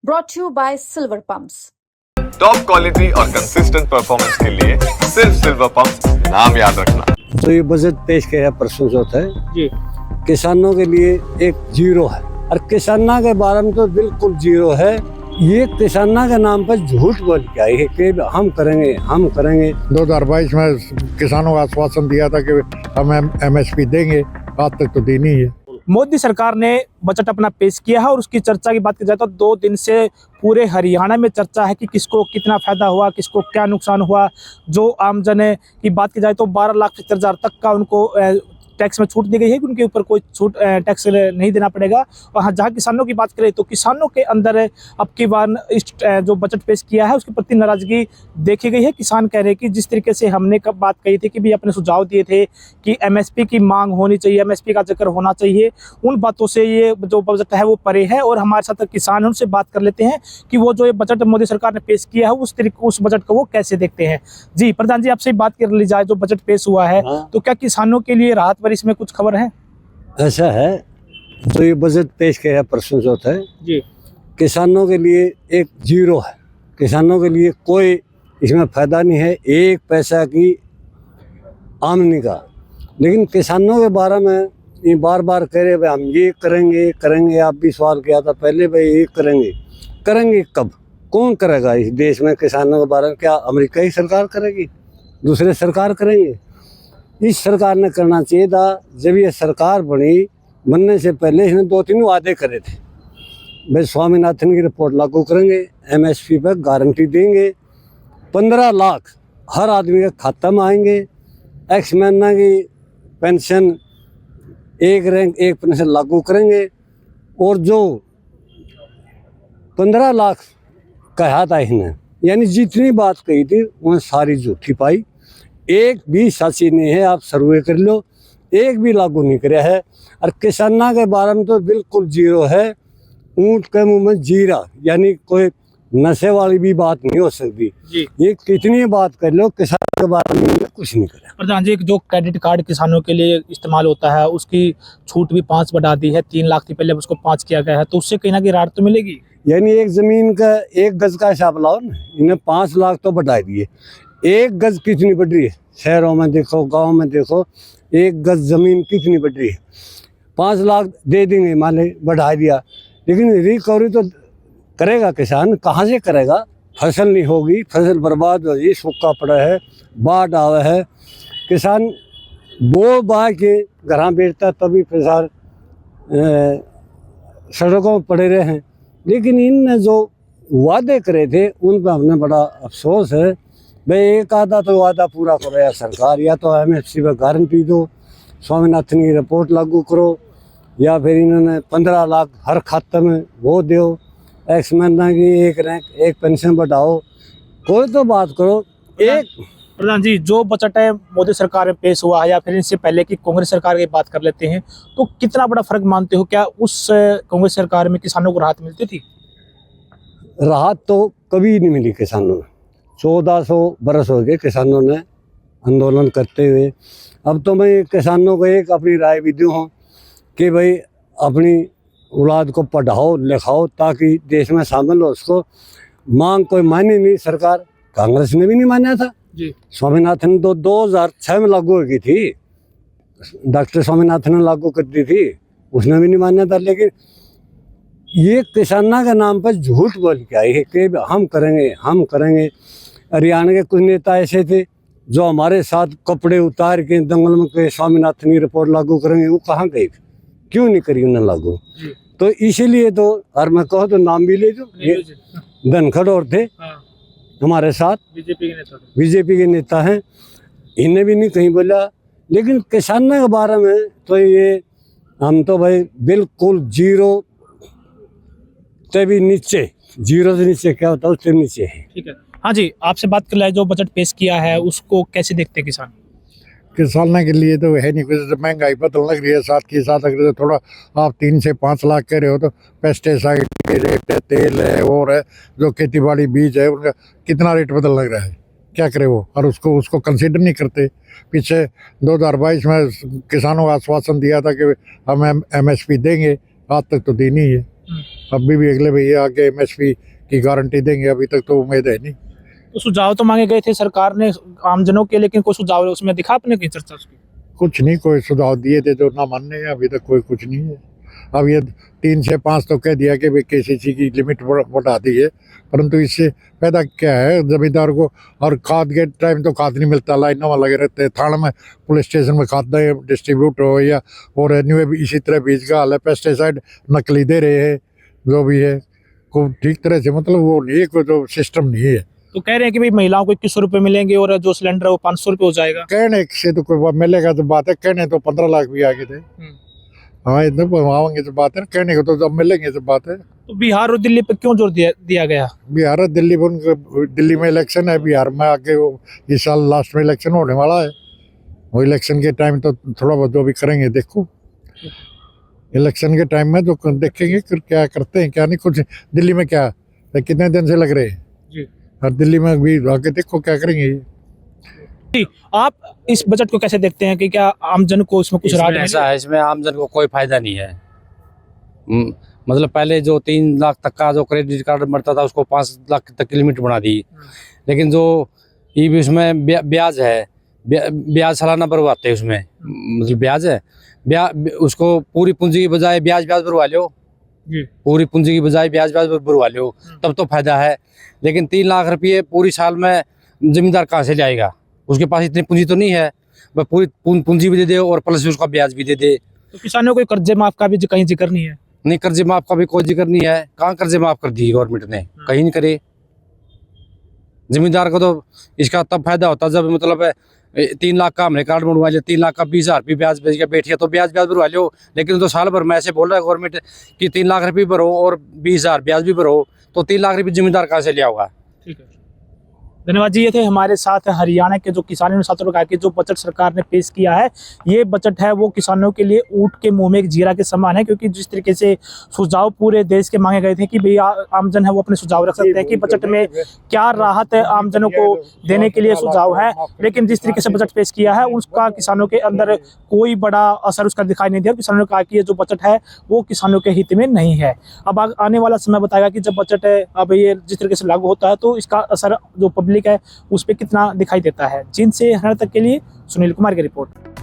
brought to you by Silver Pumps. Top quality और consistent performance के लिए सिर्फ सिल्वर पंप्स नाम याद रखना। तो ये बजट पेश किया परसों चौथ है जी। किसानों के लिए एक जीरो है और किसानों के बारे में तो बिल्कुल जीरो है। ये किसानों के नाम पर झूठ बोल के आई है कि हम करेंगे। 2022 में किसानों को आश्वासन दिया था कि हम MSP देंगे, आज तक तो दी नहीं है। मोदी सरकार ने बजट अपना पेश किया है और उसकी चर्चा की बात की जाए तो 2 दिन से पूरे हरियाणा में चर्चा है कि किसको कितना फायदा हुआ, किसको क्या नुकसान हुआ। जो आमजन की बात की जाए तो 12,70,000 तक का उनको टैक्स में छूट दी गई है कि उनके ऊपर कोई छूट टैक्स नहीं देना पड़ेगा। और हाँ, जहाँ किसानों की बात करें तो किसानों के अंदर अब की बार इस जो बजट पेश किया है उसके प्रति नाराजगी देखी गई है। किसान कह रहे हैं कि जिस तरीके से हमने कब बात कही थी कि भी अपने सुझाव दिए थे कि MSP की मांग होनी चाहिए, MSP का जिक्र होना चाहिए, उन बातों से ये जो बजट है वो परे है। और हमारे साथ किसान हैं, उनसे बात कर लेते हैं कि वो जो ये बजट मोदी सरकार ने पेश किया है उस बजट को वो कैसे देखते हैं। जी प्रधान जी, आपसे बात कर ली जाए, जो बजट पेश हुआ है तो क्या किसानों के लिए राहत पर इसमें कुछ खबर है? ऐसा है तो ये बजट पेश किया परसों चौथ है जी। किसानों के लिए एक जीरो है। किसानों के लिए कोई इसमें फायदा नहीं है, 1 पैसा की आमदनी का। लेकिन किसानों के बारे में ये बार बार कह रहे भाई हम ये करेंगे। आप भी सवाल किया था पहले, भाई ये करेंगे कब? कौन करेगा इस देश में किसानों के बारे में? क्या अमेरिका ही सरकार करेगी? दूसरे सरकार करेंगे? इस सरकार ने करना चाहिए था। जब ये सरकार बनने से पहले इसने 2-3 वादे करे थे। भाई स्वामीनाथन की रिपोर्ट लागू करेंगे, MSP पर गारंटी देंगे, 15 लाख हर आदमी के खाता में आएंगे, एक्स महीना की पेंशन 1 रैंक 1 पेंशन लागू करेंगे। और जो 15 लाख कहा था इसने, यानी जितनी बात कही थी उन्हें सारी झूठी पाई। एक भी साची नहीं है, आप सर्वे कर लो, एक भी लागू नहीं कराया है। और किसानों के बारे में तो बिल्कुल जीरो है, ऊंट के मुंह में जीरा, यानी कोई नशे वाली भी बात नहीं हो सकती। ये कितनी बात कर लो, किसान के बारे में कुछ नहीं करा। प्रधान जी, जो क्रेडिट कार्ड किसानों के लिए इस्तेमाल होता है उसकी छूट भी 5 बढ़ा दी है। 3 लाख थी पहले, उसको 5 किया गया है, तो उससे कहीं ना कहीं राहत तो मिलेगी। यानी एक जमीन का 1 गज का हिसाब लाओ ना, इन्हें 5 लाख तो बढ़ा दिए। 1 गज कितनी बढ़ रही है? शहरों में देखो, गांव में देखो, 1 गज जमीन कितनी बढ़ रही है? 5 लाख दे देंगे, मान ले बढ़ा दिया, लेकिन रिकवरी तो करेगा किसान कहाँ से करेगा? फसल नहीं होगी, फसल बर्बाद होगी, सूखा पड़ा है, बाढ़ आवा है, किसान बो बा के घर बेचता तभी किसान सड़कों में पड़े रहे हैं। लेकिन इनने जो वादे करे थे उन पर हमने बड़ा अफसोस है। भाई एक आधा तो वादा पूरा करो या सरकार, या तो MSP पर गारंटी दो, स्वामीनाथन की रिपोर्ट लागू करो, या फिर इन्होंने 15 लाख हर खाते में वो दो, एक्स महीना की 1 रैंक 1 पेंशन बढ़ाओ, कोई तो बात करो। एक प्रधान जी, जो बजट है मोदी सरकार में पेश हुआ है या फिर इससे पहले की कांग्रेस सरकार की बात कर लेते हैं, तो कितना बड़ा फर्क मानते हो? क्या उस कांग्रेस सरकार में किसानों को राहत मिलती थी? राहत तो कभी नहीं मिली किसानों में। 1400 बरस हो गए किसानों ने आंदोलन करते हुए। अब तो मैं किसानों को एक अपनी राय भी दूँ कि भाई अपनी औलाद को पढ़ाओ लिखाओ ताकि देश में शामिल हो। उसको मांग कोई मानी नहीं, सरकार कांग्रेस ने भी नहीं माना था जी। स्वामीनाथन तो 2006 में लागू हो गई थी, डॉक्टर स्वामीनाथन ने लागू कर दी थी, उसने भी नहीं माना था। लेकिन ये किसानों के नाम पर झूठ बोल के आई है कि हम करेंगे। हरियाणा के कुछ नेता ऐसे थे जो हमारे साथ कपड़े उतार के दंगल में के स्वामीनाथन की रिपोर्ट लागू करेंगे, वो कहाँ गए? क्यों नहीं करी उन्हें लागू? तो इसीलिए तो, और मैं कहूँ तो नाम भी ले दो, धनखड़ और थे हमारे साथ, बीजेपी के नेता हैं, इन्हें भी नहीं कहीं बोला। लेकिन किसानों के बारे में तो ये हम तो भाई बिल्कुल जीरो से भी नीचे, जीरो से नीचे क्या होता है उससे नीचे है। ठीक है। हाँ जी, आपसे बात कर ले, जो बजट पेश किया है उसको कैसे देखते हैं किसान? किसानों के लिए तो है नहीं कुछ, महंगाई बदल लग रही है, साथ के साथ अगर थोड़ा आप 3 से 5 लाख कह रहे हो तो पेस्टिसाइड के रेट है, तेल है और है, जो खेती बाड़ी बीज है उनका कितना रेट बदल लग रहा है, क्या करे वो? और उसको कंसीडर नहीं करते। पीछे 2022 में किसानों को आश्वासन दिया था कि हम MSP देंगे, आज तक तो दी नहीं है। अभी भी अगले भैया आके MSP की गारंटी देंगे, अभी तक तो उम्मीद है नहीं। तो सुझाव तो मांगे गए थे सरकार ने आमजनों के, लेकिन कोई सुझाव उसमें दिखा आपने कहीं चर्चा उसकी? कुछ नहीं, कोई सुझाव दिए थे तो ना मानने हैं, अभी तक कोई कुछ नहीं है। अब ये 3 से 5 तो कह दिया कि भाई KCC की लिमिट बढ़ा दी है, परंतु इससे फायदा क्या है जमींदार को? और खाद के टाइम तो खाद नहीं मिलता, लाइनों में लगे रहते हैं। थाना में पुलिस स्टेशन में खाद डिस्ट्रीब्यूट हो या और एन्युए भी इसी तरह बीज का हाल है। पेस्टिसाइड नकली दे रहे हैं, जो भी है को ठीक तरह से मतलब वो नहीं है, कोई तो सिस्टम नहीं है। तो कह रहे हैं कि भाई महिलाओं को 2100 रुपये मिलेंगे और जो सिलेंडर है वो 500 रुपये हो जाएगा। कहने से तो कोई मिलेगा तो बात है, कहने तो 15 लाख भी आगे थे। हाँ, इतने आवेंगे तो बात है, कहने को तो जब मिलेंगे तो बात है। तो बिहार और दिल्ली पे क्यों जोर दिया गया? बिहार और दिल्ली में, दिल्ली में इलेक्शन है, बिहार में आके वो इस साल लास्ट में इलेक्शन होने वाला है। वो इलेक्शन के टाइम तो थोड़ा बहुत जो भी करेंगे देखो, इलेक्शन के टाइम में तो देखेंगे क्या करते हैं क्या नहीं। कुछ दिल्ली में क्या कितने दिन से लग रहे हैं जी, और दिल्ली में भी आके देखो क्या करेंगे। जी, आप इस बजट को कैसे देखते हैं कि क्या आमजन को इसमें कुछ राहत इसमें ऐसा मिली? है, इसमें आमजन को कोई फायदा नहीं है। मतलब पहले जो 3 लाख तक का जो क्रेडिट कार्ड मिलता था उसको 5 लाख तक की लिमिट बना दी। लेकिन जो ये भी उसमें ब्याज है, ब्याज सालाना भरवाते हैं उसमें, मतलब ब्याज है, उसको पूरी पूंजी की बजाय ब्याज भरवा लो जी, पूरी पूंजी की बजाय ब्याज भरवा लो, तब तो फायदा है। लेकिन 3 लाख रुपये पूरी साल में जमींदार कहाँ से लाएगा? उसके पास इतनी पूंजी तो नहीं है, वह पूरी पूंजी भी दे दे और प्लस उसका ब्याज भी दे दे। तो किसानों को कर्जे माफ का भी कहीं जिक्र नहीं है? नहीं, कर्जे माफ का भी कोई जिक्र नहीं है। कहाँ कर्जे माफ कर दी गवर्नमेंट ने? कहीं नहीं करे। जमींदार को तो इसका तब फायदा होता जब मतलब 3 लाख का हमने कार्ड बनवा लिया, 3 लाख का 20,000 रुपये ब्याज भेज के बैठिए तो ब्याज भरवा लो। लेकिन तो साल भर में ऐसे बोल रहा है गवर्नमेंट कि 3 लाख रुपये भरो और 20,000 ब्याज भी भरो, तो 3 लाख रुपये जमींदार कहाँ से लिया होगा? ठीक है, धन्यवाद जी। ये थे हमारे साथ हरियाणा के जो किसानों ने कहा कि जो बजट सरकार ने पेश किया है, ये बजट है वो किसानों के लिए ऊँट के मुंह में एक जीरा के समान है, क्योंकि जिस तरीके से सुझाव पूरे देश के मांगे गए थे कि भैया आमजन है वो अपने सुझाव रख सकते हैं कि बजट में क्या राहत है आमजनों को देने के लिए सुझाव है, लेकिन जिस तरीके से बजट पेश किया है उसका किसानों के अंदर कोई बड़ा असर उसका दिखाई नहीं दिया। किसानों ने कहा कि ये जो बजट है वो किसानों के हित में नहीं है। अब आने वाला समय बताएगा कि जब बजट अब ये जिस तरीके से लागू होता है तो इसका असर जो पब्लिक है उस पर कितना दिखाई देता है। चीन से हरियाणा तक के लिए सुनील कुमार की रिपोर्ट।